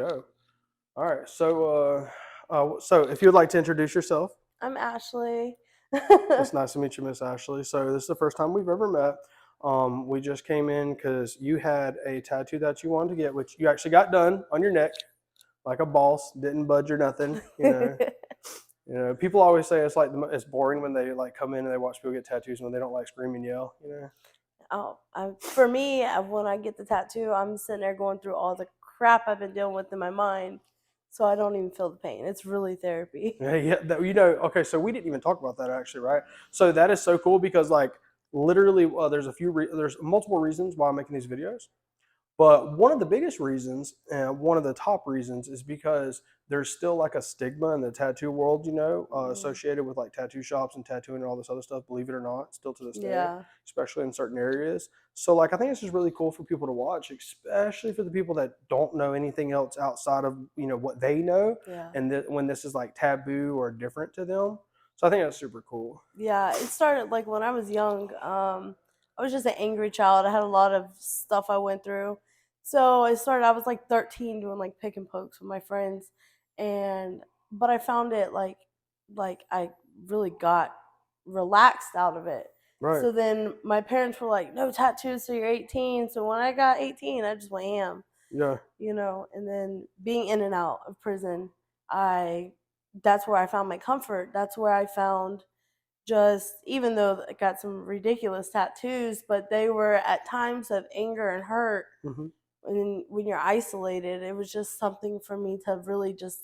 go. All right. So if you'd like to introduce yourself, I'm Ashley. it's nice to meet you, Miss Ashley. So this is the first time we've ever met. We just came in because you had a tattoo that you wanted to get, which you actually got done on your neck, like a boss. Didn't budge or nothing. People always say it's like it's boring when they like come in and they watch people get tattoos when they don't like scream and yell. For me, when I get the tattoo, I'm sitting there going through all the crap I've been dealing with in my mind, so I don't even feel the pain. It's really therapy. Yeah, yeah. Okay. So we didn't even talk about that actually, right? So that is so cool because like literally, there's multiple reasons why I'm making these videos. But one of the biggest reasons, and one of the top reasons, is because there's still like a stigma in the tattoo world, Mm, associated with like tattoo shops and tattooing and all this other stuff. Believe it or not, still to this day, yeah, especially in certain areas. So, like, I think it's just really cool for people to watch, especially for the people that don't know anything else outside of what they know, yeah, and when this is like taboo or different to them. So, I think that's super cool. yeah. It started like when I was young. I was just an angry child. I had a lot of stuff I went through. So I started. I was like 13 doing like pick and pokes with my friends, and but I found it like I really got relaxed out of it. Right. So then my parents were like, "No tattoos till you're 18." So when I got 18, I just went ham, Yeah. And then being in and out of prison, I that's where I found my comfort. That's where I found just even though I got some ridiculous tattoos, but they were at times of anger and hurt. Hmm. And when you're isolated, it was just something for me to really just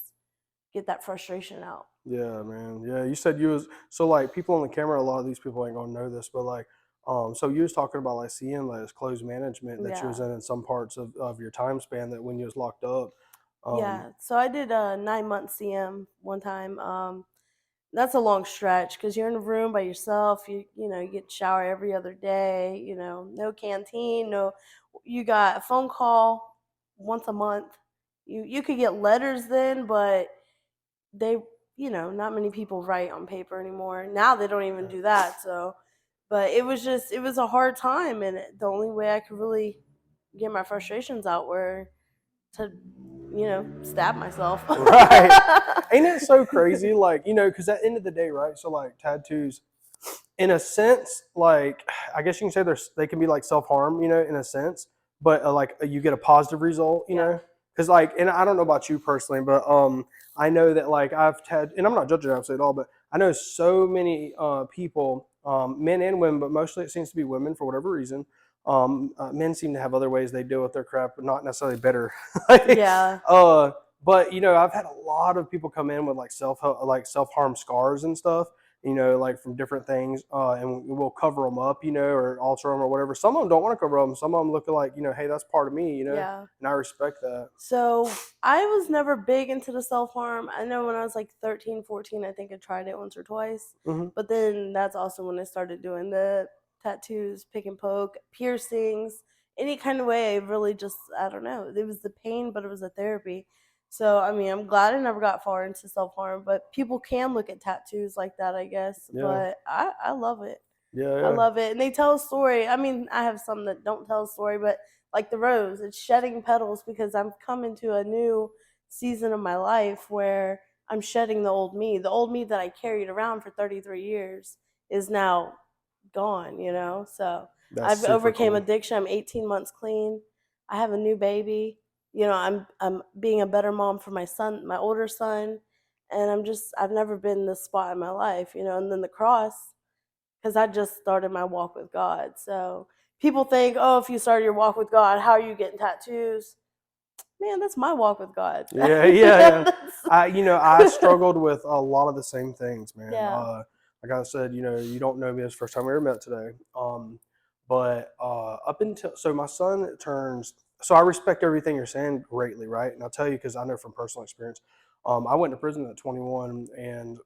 get that frustration out. Yeah, man. Yeah, you said you was so like people on the camera. A lot of these people ain't gonna know this, but like, so you was talking about like seeing like closed management that you was Yeah. in some parts of your time span that when you was locked up. Um, Yeah. So I did a 9 month CM one time. That's a long stretch because you're in a room by yourself. You get to shower every other day. No canteen. No, you got a phone call once a month. You could get letters then, but they not many people write on paper anymore. Now they don't even do that. So, but it was a hard time, and the only way I could really get my frustrations out were to stab myself. right. Ain't it so crazy? Like, because at the end of the day, right? So like tattoos, in a sense, like I guess you can say they can be like self harm, in a sense, but you get a positive result, Yeah. because like, and I don't know about you personally, but I know that like I've had, and I'm not judging absolutely at all, but I know so many people, men and women, but mostly it seems to be women for whatever reason. Men seem to have other ways they deal with their crap, but not necessarily better. Yeah. uh, but I've had a lot of people come in with like self harm scars and stuff, like from different things, and we'll cover them up, or alter them or whatever. Some of them don't want to cover them. Some of them look like, hey, that's part of me, Yeah. and I respect that. So I was never big into the self harm. I know when I was like 13, 14, I think I tried it once or twice. Hmm. But then that's also when I started doing the tattoos, pick and poke, piercings, any kind of way. I really just, I don't know. It was the pain, but it was a therapy. So, I mean, I'm glad I never got far into self harm, but people can look at tattoos like that, I guess. Yeah, But I love it. yeah, I yeah, love it. And they tell a story. I mean, I have some that don't tell a story, but like the rose, it's shedding petals because I'm coming to a new season of my life where I'm shedding the old me. The old me that I carried around for 33 years is now gone. So that's I've super overcame cool. addiction. I'm 18 months clean. I have a new baby. I'm being a better mom for my son, my older son, and I've never been in this spot in my life. And then the cross because I just started my walk with God. So people think, oh, if you started your walk with God, how are you getting tattoos? Man, that's my walk with God. Yeah, yeah, yeah. I struggled with a lot of the same things, man. Yeah. Like I said, you don't know me as the first time we ever met today. But up until so my son turns, so I respect everything you're saying greatly, right? And I'll tell you because I know from personal experience. I went to prison at 21, and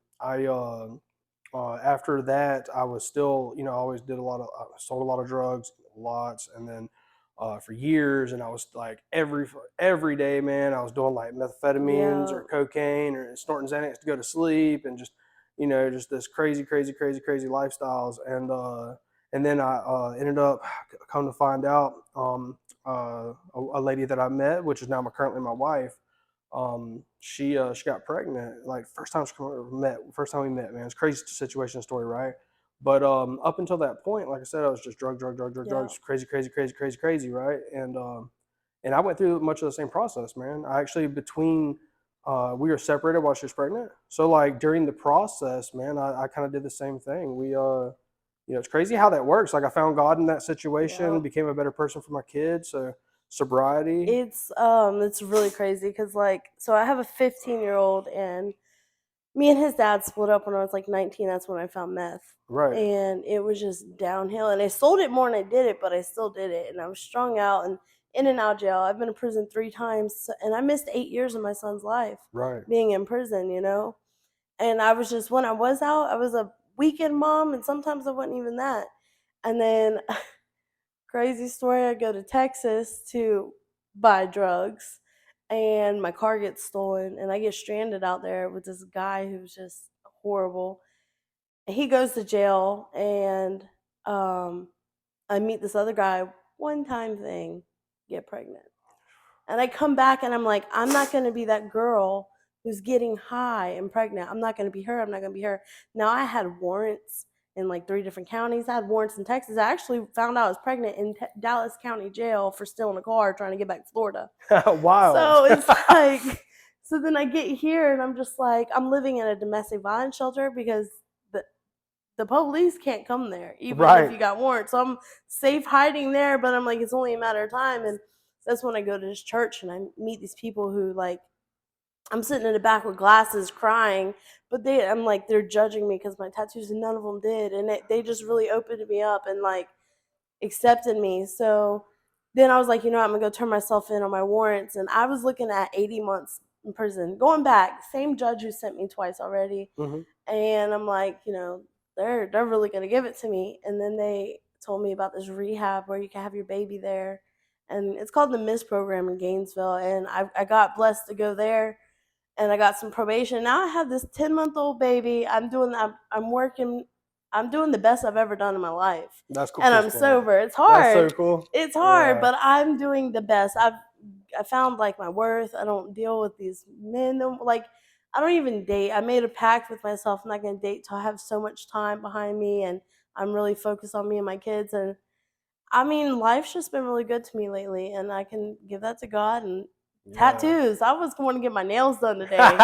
after that, I was still, I always did I sold a lot of drugs, lots, and then for years, and I was like every day, man, I was doing like methamphetamines Yeah. or cocaine or snorting Xanax to go to sleep, and just just this crazy, crazy, crazy, crazy lifestyles, and then I ended up come to find out a lady that I met, which is now currently my wife. She got pregnant like first time we met, man. It's a crazy situation story, right? But up until that point, like I said, I was just Yeah. drugs, crazy, right? And I went through much of the same process, man. I actually between we were separated while she was pregnant, so like during the process, man, I kind of did the same thing. It's crazy how that works. Like I found God in that situation, Yeah. became a better person for my kids. So sobriety, It's really crazy because like so I have a 15-year-old and me and his dad split up when I was like 19. That's when I found meth. right, And it was just downhill. And I sold it more than I did it, but I still did it. And I was strung out and in and out of jail. I've been in prison 3 times. And I missed 8 years of my son's life right. being in prison, you know? And I was just, when I was out, I was a weekend mom. And sometimes I wasn't even that. And then, crazy story, I go to Texas to buy drugs. And my car gets stolen. And I get stranded out there with this guy who's just horrible. He goes to jail and um I meet this other guy, one time thing, get pregnant. And I come back and I'm like, I'm not going to be that girl who's getting high and pregnant. I'm not going to be her. I'm not going to be her. Now I had warrants in like 3 different counties. I had warrants in Texas. I actually found out I was pregnant in Dallas County Jail for stealing a car trying to get back to Florida. Wild. So it's like, so then I get here and I'm just like, I'm living in a domestic violence shelter because the the police can't come there, even if Right. you got warrants. So I'm safe hiding there, but I'm like, it's only a matter of time. And that's when I go to this church and I meet these people who like, I'm sitting in the back with glasses crying, but I'm like, they're judging me because my tattoos and none of them did. And they just really opened me up and like accepted me. So then I was like, I'm gonna go turn myself in on my warrants. And I was looking at 80 months in prison. Going back, same judge who sent me twice already. Hmm. And I'm like, they're really gonna give it to me. And then they told me about this rehab where you can have your baby there, and it's called the Miss Program in Gainesville. And I got blessed to go there, and I got some probation. Now I have this 10-month-old baby. I'm working. I'm doing the best I've ever done in my life, That's cool and as I'm fuck. sober. It's That's so hard. cool. It's hard, Yeah. but I'm doing the best. I found like my worth. I don't deal with these men. Like I don't even date. I made a pact with myself. I'm not gonna date till I have so much time behind me, and I'm really focused on me and my kids. And I mean, life's just been really good to me lately, and I can give that to God. And Yeah. tattoos. I was going to get my nails done today.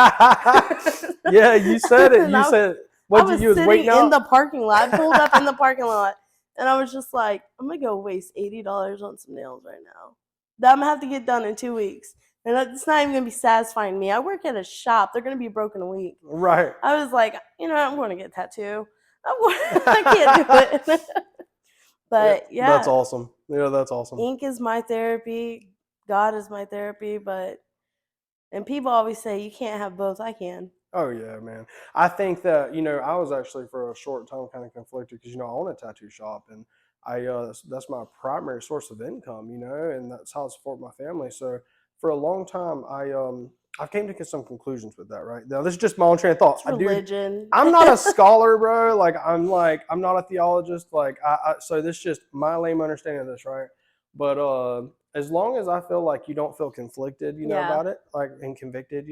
Yeah, you said it. And You said I what was you was sitting waiting in out. the parking lot. I pulled up in the parking lot, and I was just like, I'm gonna go waste $80 on some nails right now. That I'm gonna have to get done in 2 weeks, and it's not even gonna be satisfying me. I work at a shop; they're gonna be broken a week. Right. I was like, I'm going to get a tattoo. I can't do it. Yeah, But that's yeah, awesome. Yeah, that's awesome. ink is my therapy. God is my therapy. And people always say you can't have both. I can. Oh yeah, man. I think that I was actually for a short time kind of conflicted because I own a tattoo shop and that's my primary source of income, and that's how I support my family. So for a long time, I came to some conclusions with that. Right now, this is just my own train of thought. It's religion. I'm not a scholar, bro. I'm not a theologist. So this is just my lame understanding of this, right? But as long as I feel like you don't feel conflicted, Yeah. about it, like and convicted,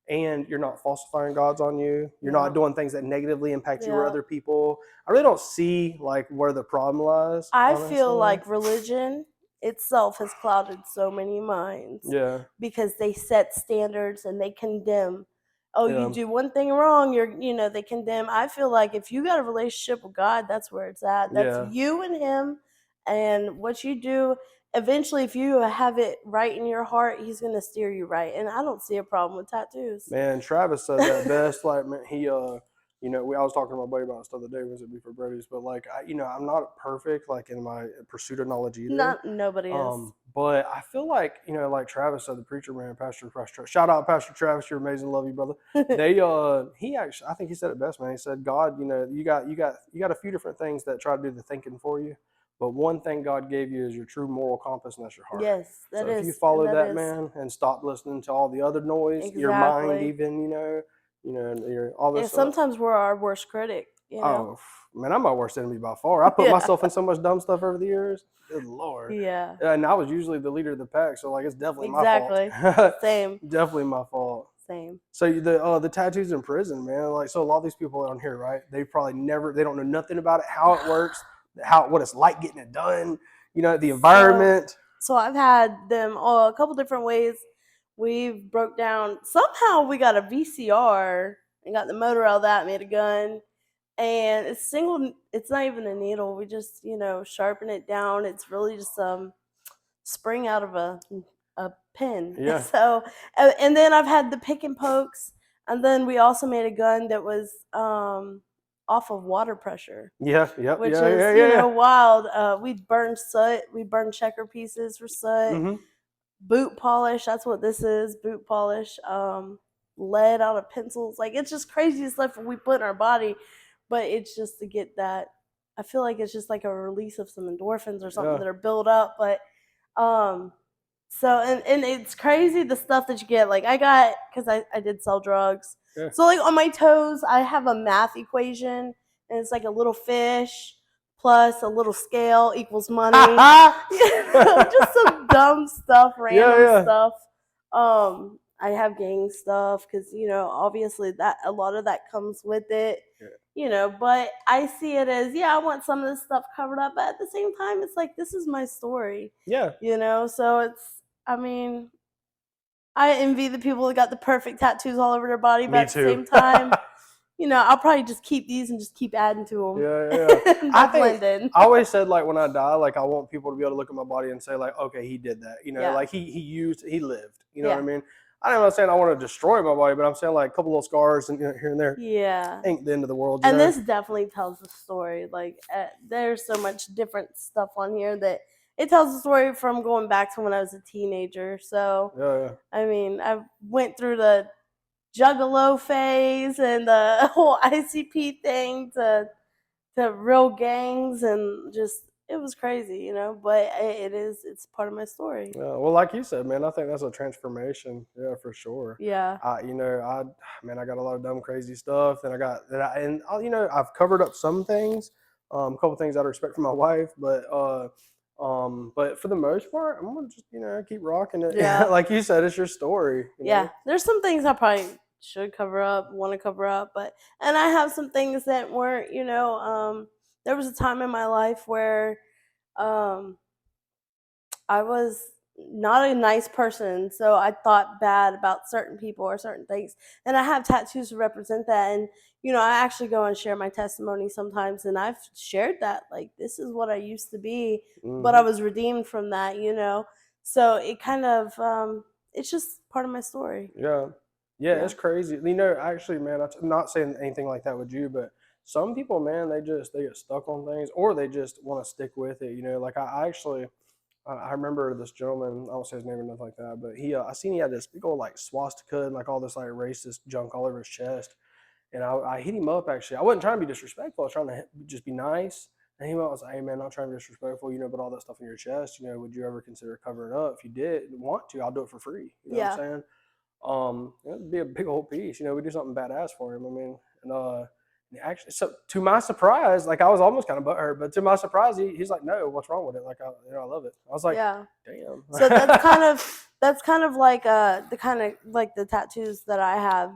and you're not falsifying gods on you, you're not Yeah. doing things that negatively impact you or Yeah. other people. I really don't see like where the problem lies, I feel honestly. like religion itself has clouded so many minds Yeah, because they set standards and they condemn. Oh, you yeah, do one thing wrong, they condemn. I feel like if you got a relationship with God, that's where it's at. That's yeah. you and Him, and what you do. Eventually, if you have it right in your heart, He's going to steer you right. And I don't see a problem with tattoos. Man, Travis said that best. Like, man, I was talking to my buddy about this the other day. Was it before Brady's? But like, I'm not perfect like in my pursuit of knowledge either. Not nobody is. But I feel like like Travis said, the preacher man, Pastor. Shout out, Pastor Travis. You're amazing. Love you, brother. He actually, I think he said it best, man. He said, God, you got a few different things that try to do the thinking for you. But one thing God gave you is your true moral compass, and that's your heart. Yes, So that if you is, and follow that that, is man, and stop listening to all the other noise, your mind, exactly. even, and all And this. sometimes we're our worst critic. you know? Oh man, I'm my worst enemy by far. I put Yeah. myself in so much dumb stuff over the years. Good lord. Yeah. And I was usually the leader of the pack, so like it's definitely my fault. Exactly. Same. Definitely my fault. Same. So the tattoos in prison, man. Like so, a lot of these people on here, right? They probably never, they don't know nothing about it, how it works, what it's like getting it done. You know, the So environment. so I've had them a couple different ways. We've broke down. Somehow we got a VCR and got the motor out of that, made a gun, and it's single. It's not even a needle. We just sharpen it down. It's really just spring out of a pin. Yeah, So and then I've had the pick and pokes, and then we also made a gun that was off of water pressure, yeah, yep, which yeah, is yeah, yeah, yeah. wild. We'd burn soot, we burn checker pieces for soot, Mm-hmm. boot polish. That's what this is, boot polish. Lead out of pencils. Like it's just crazy stuff we put in our body, but it's just to get that. I feel like it's just like a release of some endorphins or something Yeah, that are built up, but um so and it's crazy the stuff that you get. Like I got because I did sell drugs. yeah. So like on my toes, I have a math equation, and it's like a little fish plus a little scale equals money. Just some dumb stuff, Yeah, random yeah, stuff. I have gang stuff because obviously that a lot of that comes with it. yeah, But I see it as I want some of this stuff covered up, but at the same time, it's like this is my story. yeah. So I mean, I envy the people that got the perfect tattoos all over their body, but Me at the too. same time, I'll probably just keep these and just keep adding to Yeah, yeah, yeah. them. I They'll think blend in. I always said like when I die, like I want people to be able to look at my body and say like, okay, he did that. You know, Yeah, like he lived. You know what I yeah, mean? I'm not saying I want to destroy my body, but I'm saying like a couple little scars and here and there yeah. ain't the end of the world. You And know? this definitely tells the story. Like, there's so much different stuff on here that it tells the story from going back to when I was a teenager. So, Yeah, yeah. I mean, I went through the juggalo phase and the whole ICP thing to real gangs and just it was crazy. But it's part of my story. Yeah, well, like you said, man, I think that's a transformation. Yeah, for sure. Yeah, Man, I got a lot of dumb, crazy stuff, and I got that, I've covered up some things, a couple things out of respect for my wife, but for the most part, I'm gonna just, keep rocking it. yeah, Like you said, it's your story. yeah. There's some things I probably should cover up, want to cover up, but and I have some things that weren't. There was a time in my life where um I was not a nice person, so I thought bad about certain people or certain things. And I have tattoos to represent that. And I actually go and share my testimony sometimes, and I've shared that like this is what I used to be, but I Hmm. was redeemed from that. So it kind of it's just part of my story. Yeah. Yeah, Yeah. it's crazy. Actually, man, I'm not saying anything like that with you, but some people, man, they get stuck on things, or they just want to stick with it. Like I actually, I remember this gentleman. I won't say his name or nothing like that, but I seen he had this big old like swastika and like all this like racist junk all over his chest. And I hit him up actually. I wasn't trying to be disrespectful. I was trying to just be nice. And he was like, "Hey man, not trying to be disrespectful, but all that stuff in your chest, would you ever consider covering it up? If you did want to, I'll do it for free. You know what I'm Yeah. saying? It'd be a big old piece. We do something badass for him. I mean, and actually, so to my surprise, like I was almost kind of butthurt, but to my surprise, he's like, "No, what's wrong with it? Like, I love it." I was like, Yeah. "Damn." So that's kind of like the kind of like the tattoos that I have.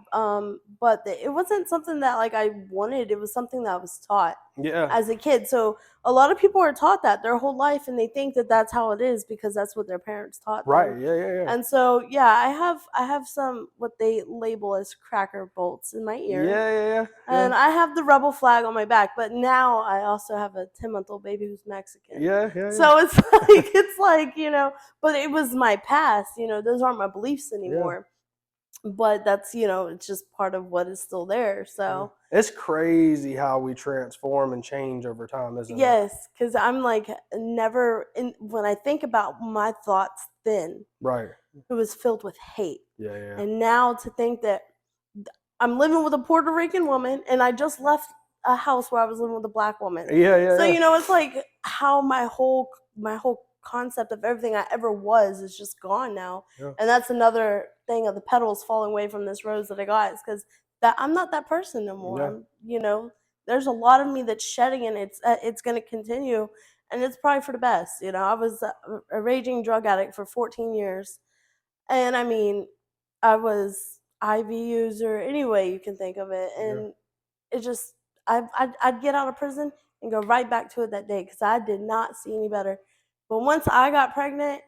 But it wasn't something that like I wanted. It was something that I was taught Yeah. as a kid. So a lot of people are taught that their whole life, and they think that that's how it is because that's what their parents taught them. Right. Yeah. Yeah. Yeah. And so yeah, I have some what they label as cracker bolts in my ear. Yeah. Yeah. Yeah. Yeah. And I have the rebel flag on my back, but now I also have a 10-month-old baby who's Mexican. Yeah. Yeah. Yeah. So it's like, but it was my past. Those aren't my beliefs Yeah. anymore. But that's it's just part of what is still there. Yeah. So It's crazy how we transform and change over time, isn't it? yes, because I'm like never when I think about my thoughts then, Right. it was filled with hate. Yeah. Yeah. And now to think that I'm living with a Puerto Rican woman and I just left a house where I was living with a black woman. Yeah. Yeah. So Yeah. it's like how my whole concept of everything I ever was is just gone now. Yeah. And that's another thing of the petals falling away from this rose that I got is because that I'm not that person no more. Yeah. I'm there's a lot of me that's shedding, and it's going to continue, and it's probably for the best. You know, I was a raging drug addict for 14 years, and I mean, I was IV user, any way you can think of it, Yeah. and it just I'd get out of prison and go right back to it that day because I did not see any better. But once I got pregnant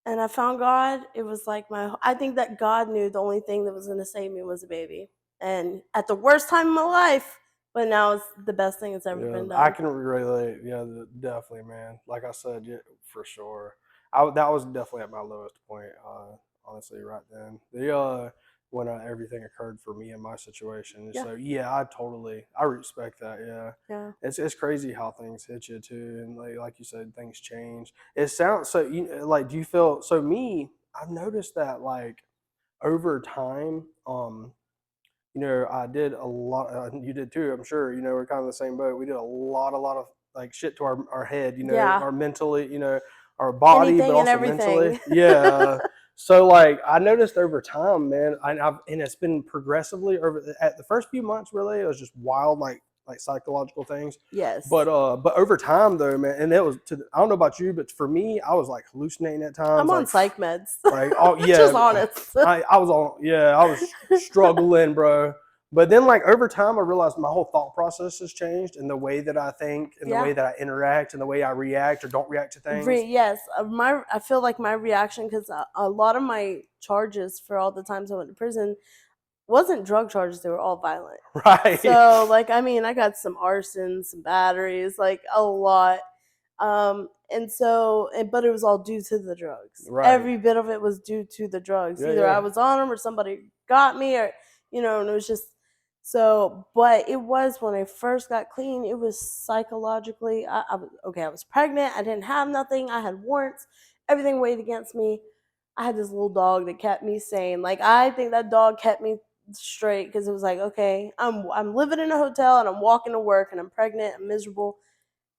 and I found God, it was like I think that God knew the only thing that was going to save me was a baby. And at the worst time of my life, but now it's the best thing that's ever Yeah, been I done. can relate. Yeah, definitely, man. Like I said, yeah, for sure. That was definitely at my lowest point. Honestly, right then. When everything occurred for me in my situation. Yeah. So yeah, I respect that. Yeah, Yeah. it's crazy how things hit you too, and like you said, things change. It sounds so. Like, do you feel so? Me, I've noticed that like over time. I did a lot. You did too, I'm sure. We're kind of the same boat. We did a lot of like shit to our head. Yeah. Our mentally. Our body, but Anything and also mentally. everything. Yeah. So like I noticed over time, man, and it's been progressively over at the first few months. Really, it was just wild, like psychological things. Yes. But over time though, man, and it was I don't know about you, but for me, I was like hallucinating at times, I'm on psych meds. oh Just yeah, honest. I was struggling, bro. But then like over time I realized my whole thought process has changed, and the way that I think and the Yeah. way that I interact and the way I react or don't react to things. Yes, I feel like my reaction, because a lot of my charges for all the times I went to prison wasn't drug charges; they were all violent. Right. So, like, I mean, I got some arson, some batteries, like a lot. But it was all due to the drugs. Right. Every bit of it was due to the drugs. Yeah, Either I yeah. was on them or somebody got me, or and it was just so. But it was when I first got clean. It was psychologically. I was okay. I was pregnant. I didn't have nothing. I had warrants. Everything weighed against me. I had this little dog that kept me sane. Like, I think that dog kept me straight because it was like, okay, I'm living in a hotel and I'm walking to work and I'm pregnant, I'm miserable,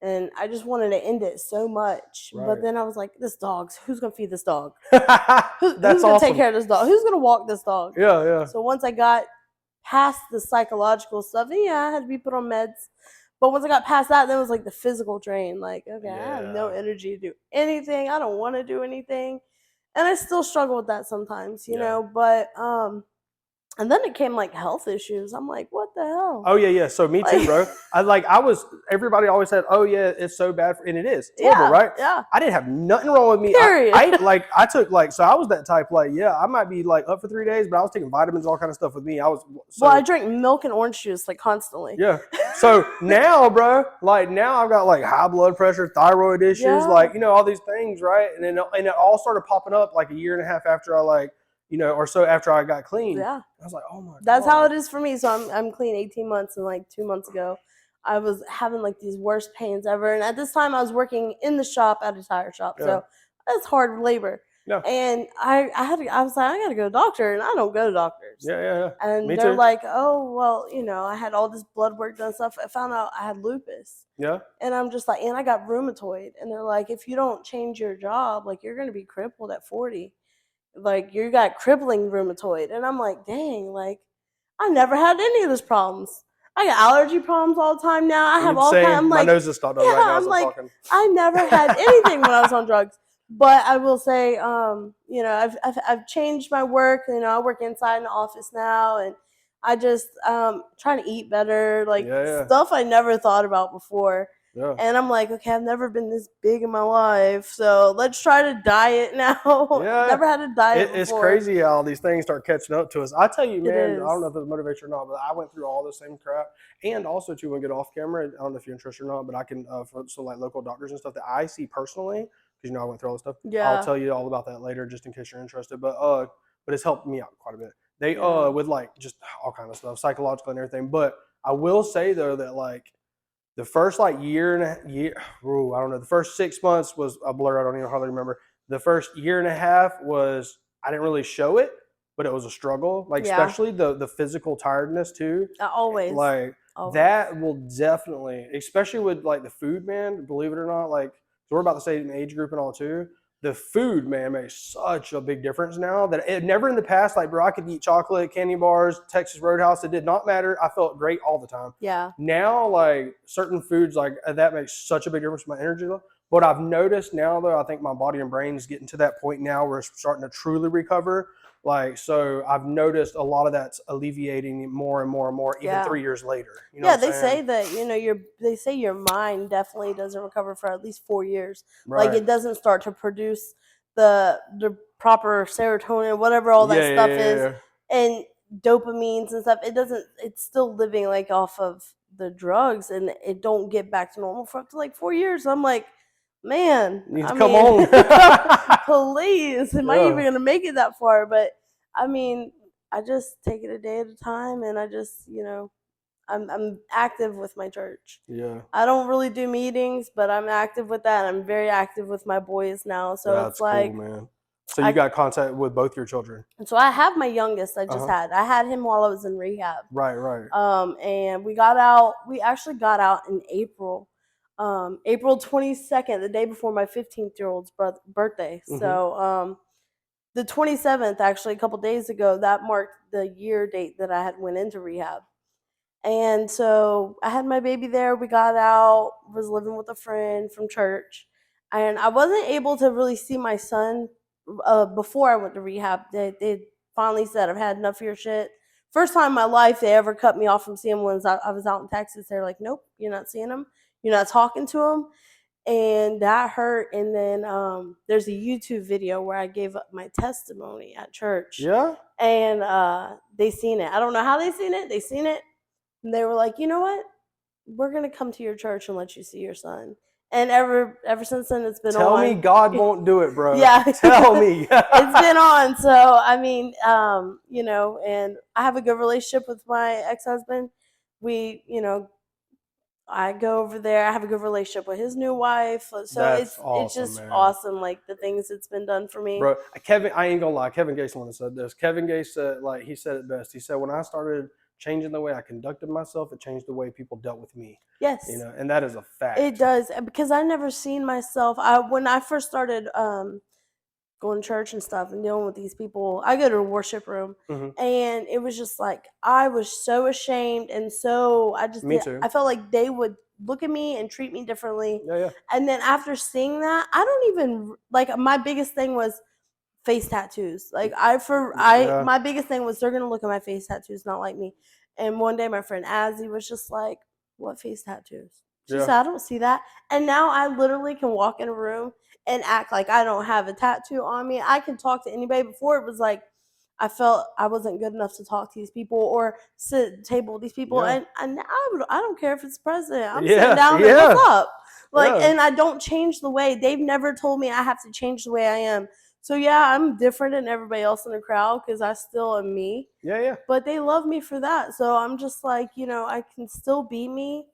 and I just wanted to end it so much. But Right. then I was like, who's gonna feed this dog? Who's That's gonna take awesome. care of this dog? Who's gonna walk this dog? Yeah, yeah. So once I got past the psychological stuff, yeah, I had to be put on meds. But once I got past that, then it was like the physical drain. Like, okay, I have no Yeah. energy to do anything. I don't want to do anything, and I still struggle with that sometimes, Yeah. But and then it came like health issues. I'm like, what the hell? Oh yeah, yeah. So me too, Like, bro. I was. Everybody always said, "Oh yeah, it's so bad," and it is. It's horrible, yeah, right? yeah. I didn't have nothing wrong with me. Period. I took so I was that type. Like, yeah, I might be like up for 3 days, but I was taking vitamins, all kind of stuff with me. I was Well, I so drink milk and orange juice like constantly. yeah. So now, bro, like now I've got like high blood pressure, thyroid issues, Yeah, like all these things, right? And it all started popping up like a year and a half after I or so after I got clean. yeah. I was like, oh my That's how god. it is for me. So I'm clean 18 months, and like 2 months ago, I was having like these worst pains ever. And at this time, I was working in the shop at a tire shop, Yeah. so that's hard labor. Yeah. And I was like, I gotta go to the doctor, and I don't go to doctors. Yeah. Yeah. Yeah. And Me they're too. like, oh well, I had all this blood work done stuff. I found out I had lupus. Yeah. And I'm just like, and I got rheumatoid. And they're like, if you don't change your job, like, you're gonna be crippled at 40. Like, you got crippling rheumatoid. And I'm like, dang, like, I never had any of those problems. I got allergy problems all the time now. I have all kind. Same. I'm My like, nose is stopped up right yeah, now as I'm I'm like, talking. I never had anything when I was on drugs. But I will say, I've changed my work. I work inside in the office now, and I just trying to eat better, like Yeah. Yeah. stuff I never thought about before. Yeah. And I'm like, okay, I've never been this big in my life, so let's try to diet now. Yeah. Never had a diet It's before. crazy how these things start catching up to us. I tell you, It man, I don't know is. if it motivates you or not, but I went through all the same crap. And also, too, when we get off camera, I don't know if you're interested or not, but I can, for some like local doctors and stuff that I see personally, because I went through all this stuff. I'll Yeah, tell you all about that later, just in case you're interested. But it's helped me out quite a bit. They yeah, with like just all kind of stuff, psychological and everything. But I will say though that like the first like year and a year, I don't know. The first 6 months was a blur. I don't even hardly remember. The first year and a half was I didn't really show it, but it was a struggle. Like yeah. especially the physical tiredness too. Always, Like always. that will definitely, especially with like the food, man. Believe it or not, like so we're about the same age group and all too. the food, man, makes such a big difference now that it never in the past, like, bro, I could eat chocolate, candy bars, Texas Roadhouse. It did not matter. I felt great all the time. Yeah. Now, like, certain foods, like, that makes such a big difference with my energy level. But I've noticed now, though, I think my body and brain is getting to that point now where it's starting to truly recover. Like, so I've noticed a lot of that's alleviating more and more and more, even Yeah. 3 years later. You know Yeah, what I'm they say saying? that, they say your mind definitely doesn't recover for at least 4 years. Like, Right. it doesn't start to produce the proper serotonin, whatever all that Yeah, stuff yeah, is, yeah. and dopamines and stuff. It doesn't. It's still living like off of the drugs, and it don't get back to normal for up to like 4 years. I'm like, man, Needs I to come mean, on. please, am I even Yeah. gonna make it that far? But I mean, I just take it a day at a time, and I just, I'm active with my church. Yeah. I don't really do meetings, but I'm active with that. I'm very active with my boys now. So it's That's cool, like man. So you I got contact with both your children? so I have my youngest I just Uh-huh. had. I had him while I was in rehab. Right, right. And we got out. We actually got out in April. April 22nd, the day before my 15-year-old's birthday. Mm-hmm. So the 27th, actually a couple days ago, that marked the year date that I had went into rehab. And so I had my baby there. We got out, was living with a friend from church. And I wasn't able to really see my son before I went to rehab. They finally said, I've had enough of your shit. First time in my life they ever cut me off from seeing him was I was out in Texas. They're like, nope, you're not seeing him. You're not talking to him. And that hurt. And then there's a YouTube video where I gave up my testimony at church. Yeah? And they seen it. I don't know how they seen it. They seen it. And they were like, you know what? We're gonna come to your church and let you see your son. And ever since then, it's been Tell on. me God won't do it, bro. Yeah, Tell me. it's been on. So I mean, and I have a good relationship with my ex-husband. We, I go over there. I have a good relationship with his new wife. So That's it's awesome, just man. awesome, like the things that's been done for me. Bro, Kevin, I ain't gonna lie. Kevin Gates one said this. Kevin Gates said, like, he said it best. He said, when I started changing the way I conducted myself, it changed the way people dealt with me. Yes, And that is a fact. it does, because I never seen myself. When I first started going to church and stuff and dealing with these people, I go to a worship room, Mm-hmm. and it was just like I was so ashamed, and so Me too. I felt like they would look at me and treat me differently. Yeah, yeah. And then after seeing that, I don't even like, my biggest thing was face tattoos. Like Yeah. my biggest thing was they're gonna look at my face tattoos, not like me. And one day my friend Azzy was just like, "What face tattoos?" She Yeah. said, "I don't see that." And now I literally can walk in a room and act like I don't have a tattoo on me. I can talk to anybody. Before, it was like I felt I wasn't good enough to talk to these people or sit at the table with these people. Yeah. And I don't care if it's president. I'm Yeah, sitting down and yeah. what's up? Like, Yeah. and I don't change the way. They've never told me I have to change the way I am. So yeah, I'm different than everybody else in the crowd because I still am me. Yeah, yeah. But they love me for that. So I'm just like, I can still be me,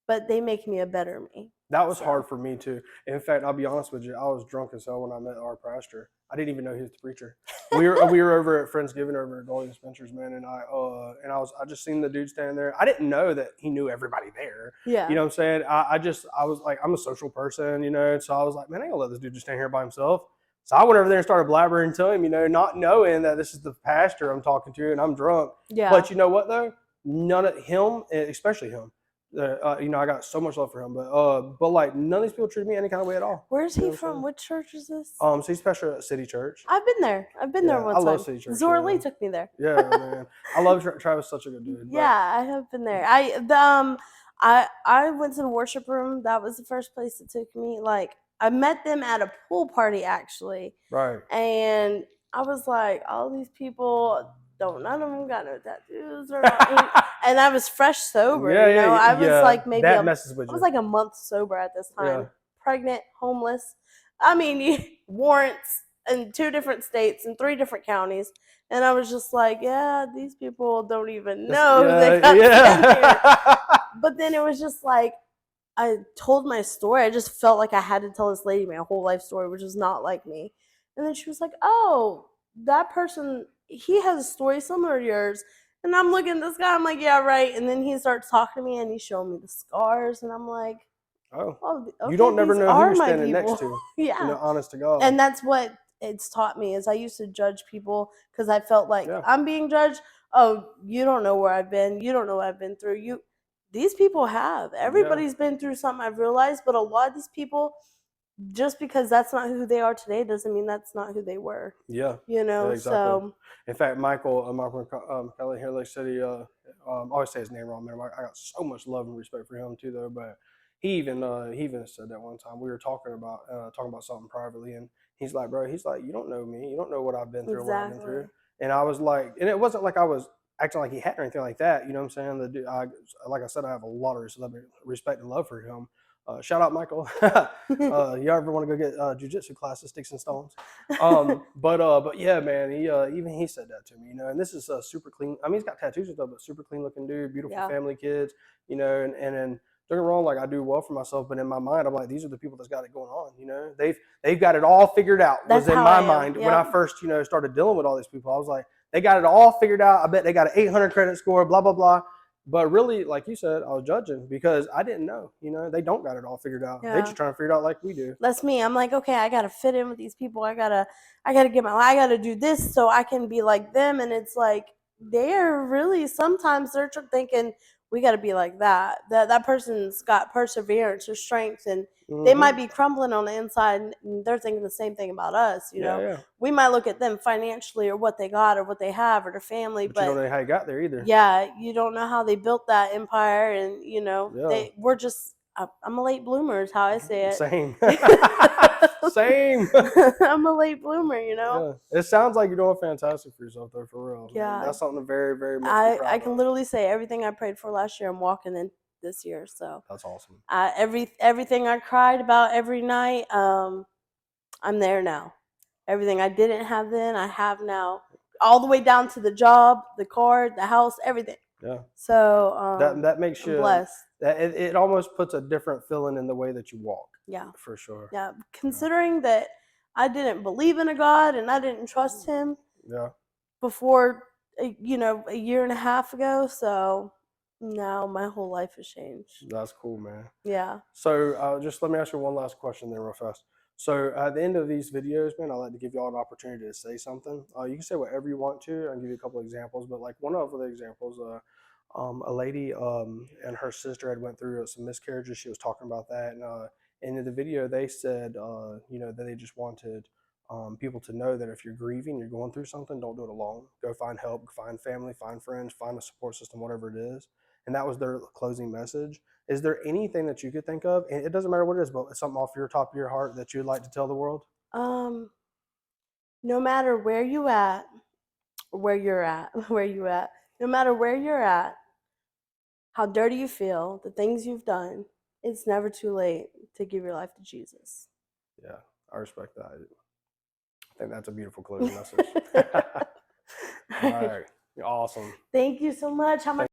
but they make me a better me. That was So. hard for me too. In fact, I'll be honest with you, I was drunk as hell when I met our pastor. I didn't even know he was the preacher. We were over at Friendsgiving over at Golden Spencer's, man, and I just seen the dude standing there. I didn't know that he knew everybody there. Yeah. You know what I'm saying? I was like, I'm a social person, so I was like, man, I ain't gonna let this dude just stand here by himself. So I went over there and started blabbering to him, not knowing that this is the pastor I'm talking to, and I'm drunk. Yeah. But you know what though? None of him, especially him. I got so much love for him, but like none of these people treat me any kind of way at all. Where's You know he what I'm from? saying? What church is this? So he's pastor at City Church. I've been there. I've been there Yeah, one I time. love City Church. Zora Yeah. Lee took me there. Yeah, man. I love Travis. Such a good dude. Yeah, I have been there. I went to the worship room. That was the first place it took me. Like, I met them at a pool party actually, Right. and I was like, all these people none of them got no tattoos or nothing. And I was fresh sober. Yeah, I was like maybe that messes with I you. was like a month sober at this time. Yeah. Pregnant, homeless. I mean, warrants in 2 different states and 3 different counties. And I was just like, yeah, these people don't even know they got sent here. But then it was just like, I told my story. I just felt like I had to tell this lady my whole life story, which was not like me. And then she was like, oh, that person, he has a story similar to yours. And I'm looking at this guy, I'm like, yeah, right. And then he starts talking to me and he's showing me the scars. And I'm like, Oh, okay, you don't never these know who are you're my standing people. next to. Yeah. Honest to God. And that's what it's taught me is I used to judge people because I felt like Yeah. I'm being judged. Oh, you don't know where I've been. You don't know what I've been through. These people have. Yeah. Everybody's been through something, I've realized, but a lot of these people, just because that's not who they are today doesn't mean that's not who they were. Yeah. You know, Yeah, exactly. so In fact, Michael Kelly here, like said I always say his name wrong, man. I got so much love and respect for him too, though. But he even said that one time we were talking about something privately, and he's like, bro, he's like, you don't know me, you don't know what I've been through, and what I've been through. exactly. And I was like, and it wasn't like I was acting like he had or anything like that. You know what I'm saying? Like I said, I have a lot of respect and love for him. Shout out Michael. You ever want to go get jujitsu classes, sticks and stones? But yeah, man, even he said that to me, you know. And this is super clean. I mean, he's got tattoos and stuff, but super clean looking dude, beautiful Yeah. family, kids, you know. And don't get me wrong, like I do well for myself, but in my mind, I'm like, these are the people that's got it going on, you know. They've got it all figured out. That's Was in how my I am. mind when I Yep. first, you know, started dealing with all these people. I was like, they got it all figured out. I bet they got an 800 credit score, blah blah blah. But really, like you said, I was judging because I didn't know. You know, they don't got it all figured out. They Yeah. just trying to figure it out like we do. That's me. I'm like, okay, I gotta fit in with these people. I gotta I gotta do this so I can be like them. And it's like they're really sometimes they're thinking we gotta be like that. That person's got perseverance or strength, and they Mm-hmm. might be crumbling on the inside, and they're thinking the same thing about us. You know, Yeah. we might look at them financially or what they got or what they have or their family, But you don't but know how you got there either. yeah, you don't know how they built that empire, and you know Yeah. we're just. I'm a late bloomer, is how I say it. Same. Same. I'm a late bloomer, you know. Yeah. It sounds like you're doing fantastic for yourself, though, for real. Man. Yeah, That's something to very, very much be I proud can of. literally say everything I prayed for last year, I'm walking in this year. So That's awesome. everything I cried about every night, I'm there now. Everything I didn't have then, I have now. All the way down to the job, the car, the house, everything. Yeah. So That makes I'm you blessed. that it almost puts a different feeling in the way that you walk. Yeah, For sure. yeah. Considering that I didn't believe in a God and I didn't trust Him Yeah. before, you know, a year and a half ago. So now my whole life has changed. That's cool, man. Yeah. So just let me ask you one last question then real fast. So at the end of these videos, man, I like to give y'all an opportunity to say something. You can say whatever you want to. I'll give you a couple of examples, but like one of the examples, a lady and her sister had went through some miscarriages. She was talking about that, and in the video they said, you know, that they just wanted people to know that if you're grieving, you're going through something, don't do it alone. Go find help, find family, find friends, find a support system, whatever it is. And that was their closing message. Is there anything that you could think of, and it doesn't matter what it is, but something off your top of your heart that you'd like to tell the world? Um, no matter where you at, where you're at, where you at, no matter where you're at, how dirty you feel, the things you've done, it's never too late to give your life to Jesus. Yeah, I respect that. I think that's a beautiful closing message. All right, awesome. Thank you so much. How much